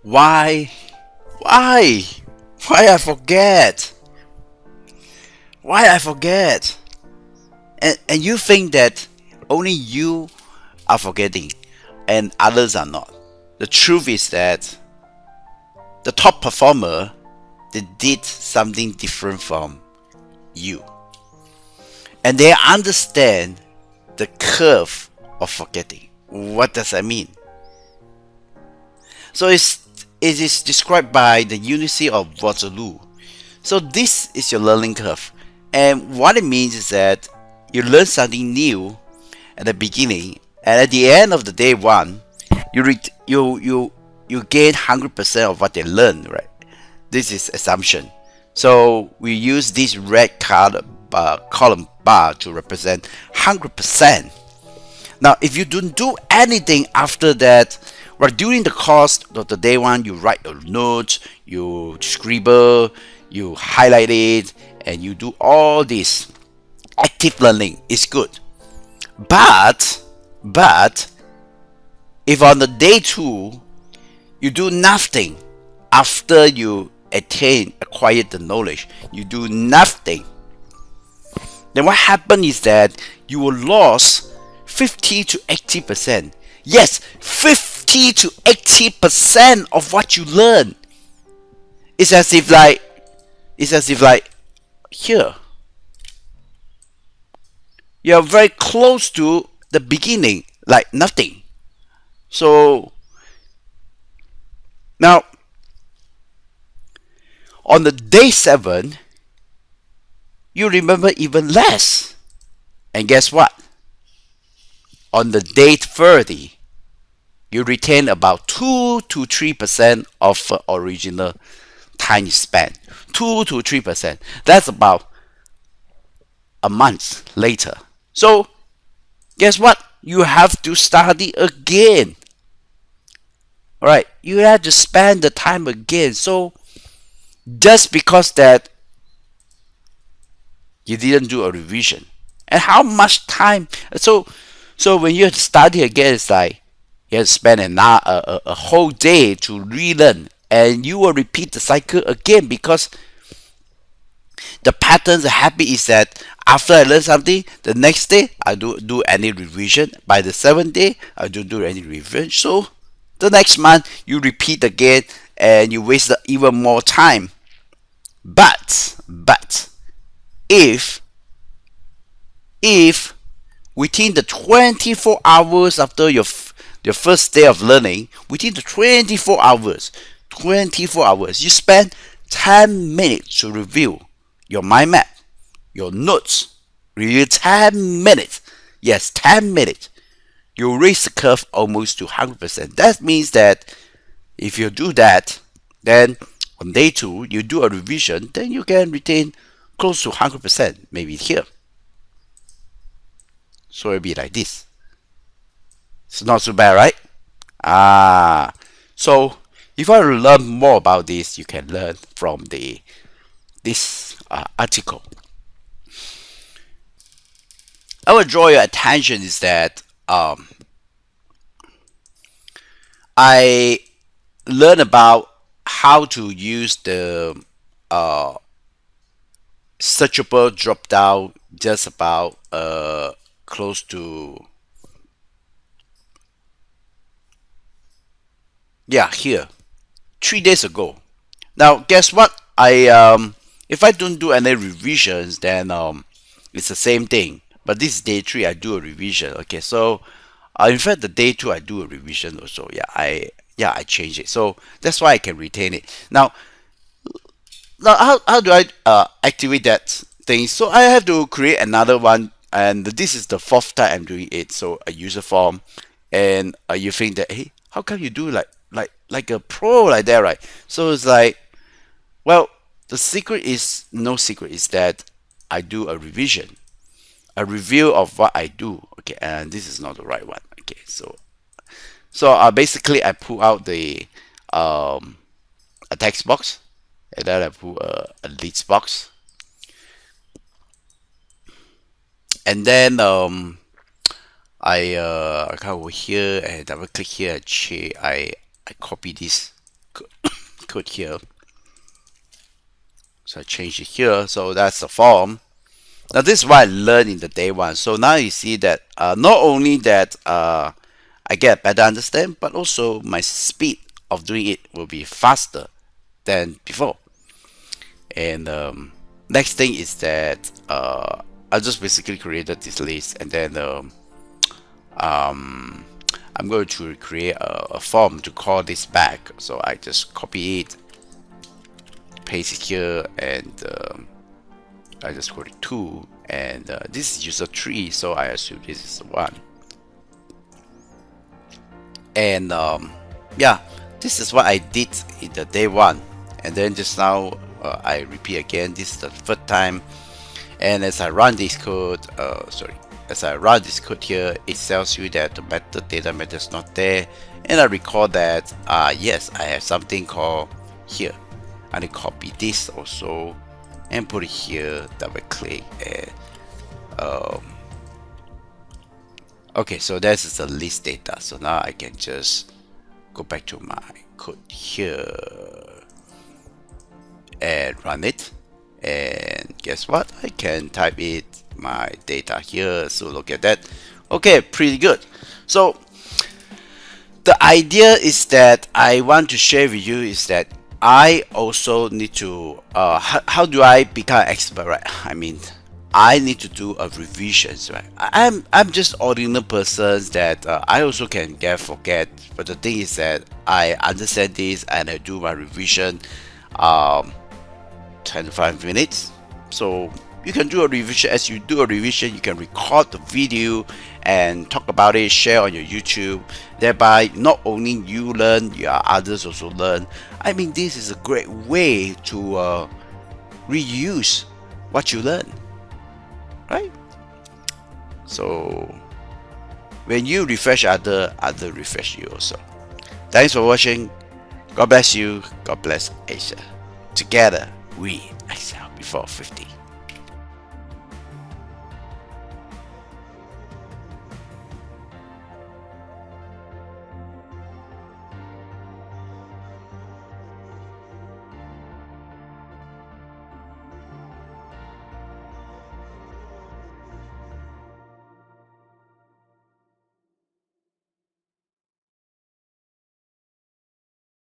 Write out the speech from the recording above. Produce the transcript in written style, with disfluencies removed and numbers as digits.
Why? Why? Why I forget? Why I forget? And you think that only you are forgetting and others are not. The truth is that the top performer, they did something different from you. And they understand the curve of forgetting. What does that mean? So it is described by the University of Waterloo. So this is your learning curve. And what it means is that you learn something new at the beginning, and at the end of the day one, you gain 100% of what they learn, right? This is assumption. So we use this red column bar to represent 100%. Now, if you don't do anything after that, well, during the course of the day one, you write your notes, you scribble, you highlight it, and you do all this active learning. Is good. But if on the day two you do nothing after you acquired the knowledge, you do nothing, then what happened is that you will lose 50 to 80%. Yes, 50 to 80% of what you learn. It's as if like here you're very close to the beginning, like nothing. So now on the day 7, you remember even less. And guess what? On the day 30, you retain about 2 to 3% of original time spent. 2 to 3%. That's about a month later. So guess what? You have to study again. Alright, you have to spend the time again. So just because that you didn't do a revision, and how much time? So when you have to study again, it's like you have to spend a whole day to relearn, and you will repeat the cycle again because the pattern, the habit is that after I learn something, the next day I don't do any revision. By the 7th day, I don't do any revision. So the next month you repeat again, and you waste even more time. But if if within the 24 hours after your first day of learning, within the 24 hours, you spend 10 minutes to review your mind map, your notes, review 10 minutes. Yes, 10 minutes. You raise the curve almost to 100%. That means that if you do that, then on day 2, you do a revision, then you can retain close to 100%, maybe here. So it'll be like this. It's not so bad, right? So if you want to learn more about this, you can learn from this article. I will draw your attention is that I learned about how to use the uh, searchable drop down just about close to, yeah, here 3 days ago. Now guess what? I if I don't do any revisions, then it's the same thing. But this is day 3. I do a revision. Okay, so in fact the day 2 I do a revision also. I change it. So that's why I can retain it. Now how do I activate that thing? So I have to create another one, and this is the 4th time I'm doing it. So a user form, and you think that, hey, how come you do like a pro like that, right? So it's like, well, the secret is no secret, is that I do a revision, a review of what I do. Okay, and this is not the right one. Okay, so basically I pull out the a text box, and then I put a list box, and then I come over here and double click here. I copy this code here. So I change it here. So that's the form. Now this is what I learned in the day one. So now you see that not only that I get better understand, but also my speed of doing it will be faster than before. And next thing is that I just basically created this list, and then I'm going to create a form to call this back. So I just copy it, paste it here, and I just go to 2, and this is user 3, so I assume this is 1. And yeah, this is what I did in the day 1, and then just now I repeat again. This is the third time, and as I run this code, as I run this code here, it tells you that the method data method is not there, and I recall that yes, I have something called here. I need to copy this also and put it here, double click, and okay, so this is the list data. So now I can just go back to my code here and run it, and guess what, I can type it my data here. So look at that. Okay, pretty good. So the idea is that I want to share with you is that I also need to how do I become an expert, right? I mean, I need to do a revisions, right? I'm just ordinary person that I also can forget, but the thing is that I understand this and I do my revision 10 to 5 minutes. So you can do a revision. As you do a revision, you can record the video and talk about it, share on your YouTube. Thereby, not only you learn, your others also learn. I mean, this is a great way to reuse what you learn, right? So when you refresh other refresh you also. Thanks for watching. God bless you. God bless Asia. Together we excel before 50.